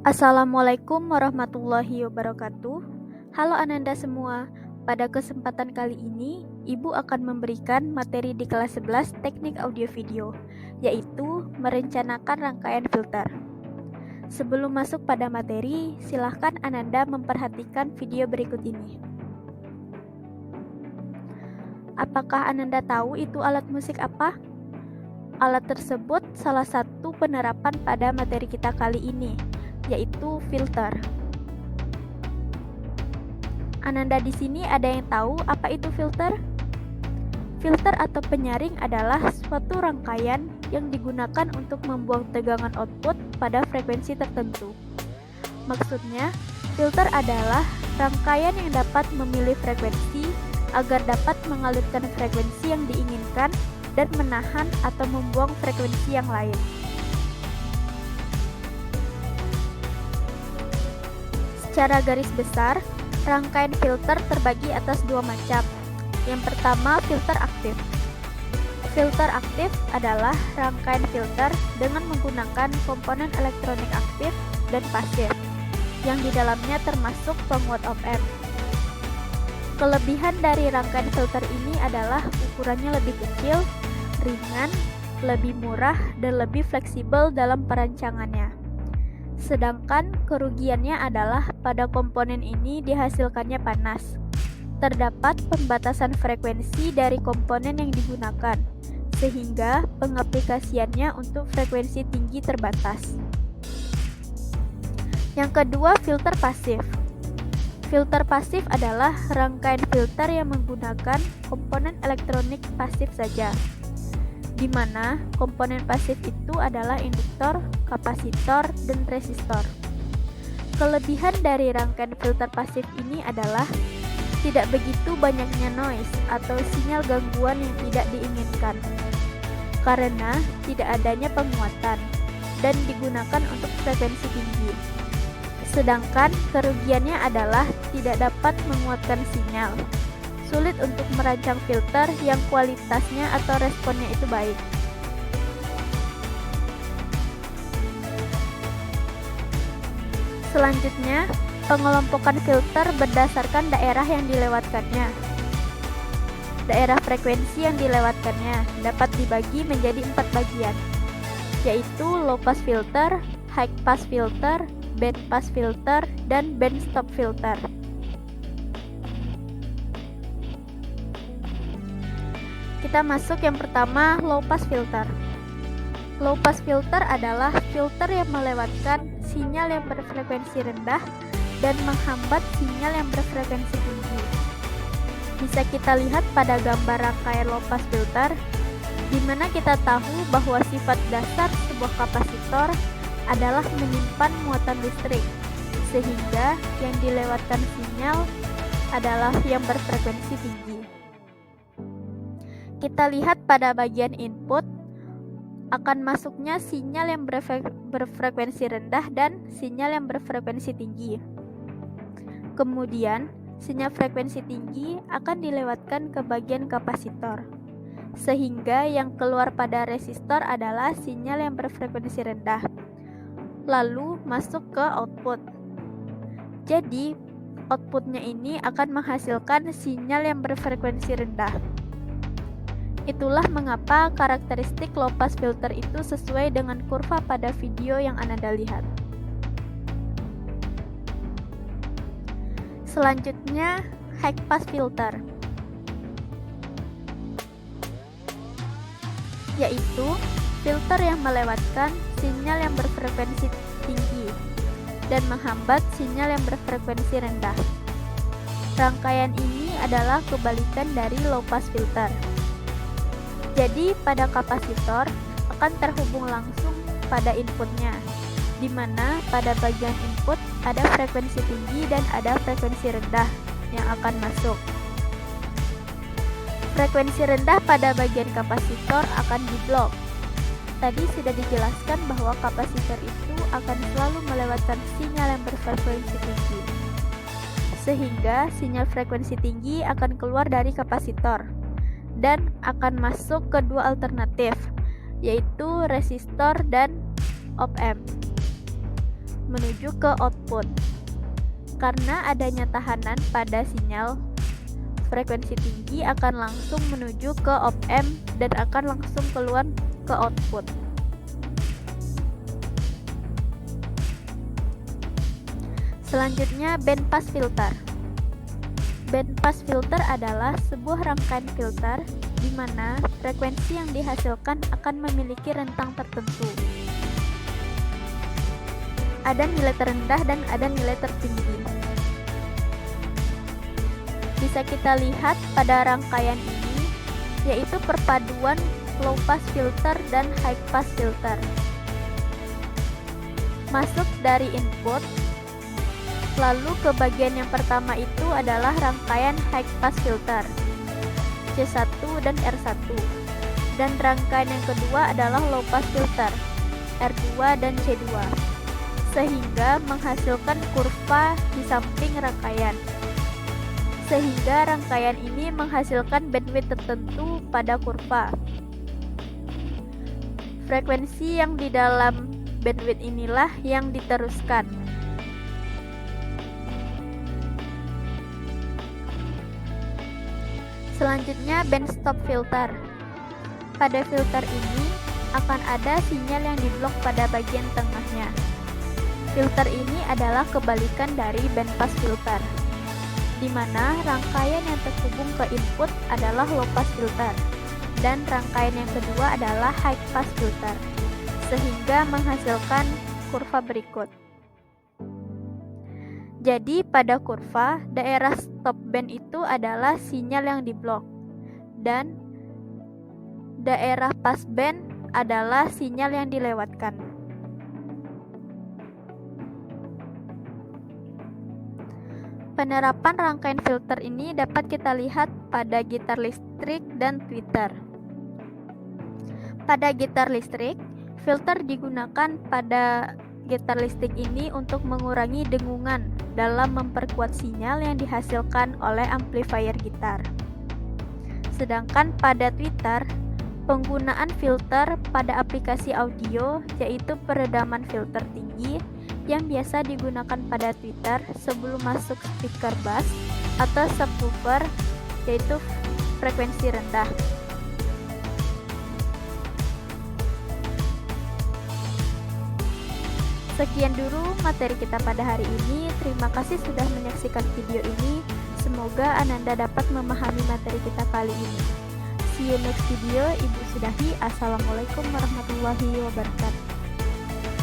Assalamualaikum warahmatullahi wabarakatuh. Halo Ananda semua. Pada kesempatan kali ini, Ibu akan memberikan materi di kelas 11 Teknik Audio Video, yaitu merencanakan rangkaian filter. Sebelum masuk pada materi, silahkan Ananda memperhatikan video berikut ini. Apakah Ananda tahu itu alat musik apa? Alat tersebut salah satu penerapan pada materi kita kali ini, yaitu filter. Ananda di sini ada yang tahu apa itu filter? Filter atau penyaring adalah suatu rangkaian yang digunakan untuk membuang tegangan output pada frekuensi tertentu. Maksudnya, filter adalah rangkaian yang dapat memilih frekuensi agar dapat mengalirkan frekuensi yang diinginkan dan menahan atau membuang frekuensi yang lain. Secara garis besar, rangkaian filter terbagi atas dua macam. Yang pertama, filter aktif. Filter aktif adalah rangkaian filter dengan menggunakan komponen elektronik aktif dan pasif, yang di dalamnya termasuk penguat op-amp. Kelebihan dari rangkaian filter ini adalah ukurannya lebih kecil, ringan, lebih murah, dan lebih fleksibel dalam perancangannya. Sedangkan kerugiannya adalah pada komponen ini dihasilkannya panas. Terdapat pembatasan frekuensi dari komponen yang digunakan, sehingga pengaplikasiannya untuk frekuensi tinggi terbatas. Yang kedua, filter pasif. Filter pasif adalah rangkaian filter yang menggunakan komponen elektronik pasif saja, di mana komponen pasif itu adalah induktor, kapasitor, dan resistor. Kelebihan dari rangkaian filter pasif ini adalah tidak begitu banyaknya noise atau sinyal gangguan yang tidak diinginkan, karena tidak adanya penguatan dan digunakan untuk frekuensi tinggi. Sedangkan kerugiannya adalah tidak dapat menguatkan sinyal, sulit untuk merancang filter yang kualitasnya atau responnya itu baik. Selanjutnya, pengelompokan filter berdasarkan daerah yang dilewatkannya. Daerah frekuensi yang dilewatkannya dapat dibagi menjadi 4 bagian, yaitu low pass filter, high pass filter, band pass filter, dan band stop filter. Kita masuk yang pertama, low pass filter. Low pass filter adalah filter yang melewatkan sinyal yang berfrekuensi rendah dan menghambat sinyal yang berfrekuensi tinggi. Bisa kita lihat pada gambar rangkaian low pass filter, di mana kita tahu bahwa sifat dasar sebuah kapasitor adalah menyimpan muatan listrik, sehingga yang dilewatkan sinyal adalah yang berfrekuensi tinggi. Kita lihat pada bagian input, akan masuknya sinyal yang berfrekuensi rendah dan sinyal yang berfrekuensi tinggi. Kemudian, sinyal frekuensi tinggi akan dilewatkan ke bagian kapasitor, sehingga yang keluar pada resistor adalah sinyal yang berfrekuensi rendah, lalu masuk ke output. Jadi, outputnya ini akan menghasilkan sinyal yang berfrekuensi rendah. Itulah mengapa karakteristik low pass filter itu sesuai dengan kurva pada video yang Ananda lihat. Selanjutnya, high pass filter, yaitu filter yang melewatkan sinyal yang berfrekuensi tinggi dan menghambat sinyal yang berfrekuensi rendah. Rangkaian ini adalah kebalikan dari low pass filter. Jadi, pada kapasitor akan terhubung langsung pada inputnya, di mana pada bagian input ada frekuensi tinggi dan ada frekuensi rendah yang akan masuk. Frekuensi rendah pada bagian kapasitor akan diblok. Tadi sudah dijelaskan bahwa kapasitor itu akan selalu melewatkan sinyal yang berfrekuensi tinggi, sehingga sinyal frekuensi tinggi akan keluar dari kapasitor dan akan masuk ke dua alternatif, yaitu resistor dan op-amp. menuju ke output. Karena adanya tahanan pada sinyal, frekuensi tinggi akan langsung menuju ke op-amp dan akan langsung keluar ke output. Selanjutnya, bandpass filter. Bandpass filter adalah sebuah rangkaian filter di mana frekuensi yang dihasilkan akan memiliki rentang tertentu. Ada nilai terendah dan ada nilai tertinggi. Bisa kita lihat pada rangkaian ini, yaitu perpaduan low pass filter dan high pass filter. Masuk dari input, lalu ke bagian yang pertama itu adalah rangkaian high pass filter C1 dan R1, dan rangkaian yang kedua adalah low pass filter R2 dan C2, sehingga menghasilkan kurva di samping rangkaian. Sehingga rangkaian ini menghasilkan bandwidth tertentu pada kurva. Frekuensi yang di dalam bandwidth inilah yang diteruskan. Selanjutnya, band stop filter. Pada filter ini akan ada sinyal yang diblok pada bagian tengahnya. Filter ini adalah kebalikan dari bandpass filter, di mana rangkaian yang terhubung ke input adalah low pass filter dan rangkaian yang kedua adalah high pass filter, sehingga menghasilkan kurva berikut. Jadi pada kurva, daerah stop band itu adalah sinyal yang diblok dan daerah pass band adalah sinyal yang dilewatkan. Penerapan rangkaian filter ini dapat kita lihat pada gitar listrik dan tweeter. Pada gitar listrik, filter digunakan pada gitar listrik ini untuk mengurangi dengungan dalam memperkuat sinyal yang dihasilkan oleh amplifier gitar. Sedangkan pada tweeter, penggunaan filter pada aplikasi audio yaitu peredaman filter tinggi yang biasa digunakan pada tweeter sebelum masuk speaker bass atau subwoofer yaitu frekuensi rendah. Sekian dulu materi kita pada hari ini. Terima kasih sudah menyaksikan video ini. Semoga Ananda dapat memahami materi kita kali ini. See you next video. Ibu Sudahi. Assalamualaikum warahmatullahi wabarakatuh.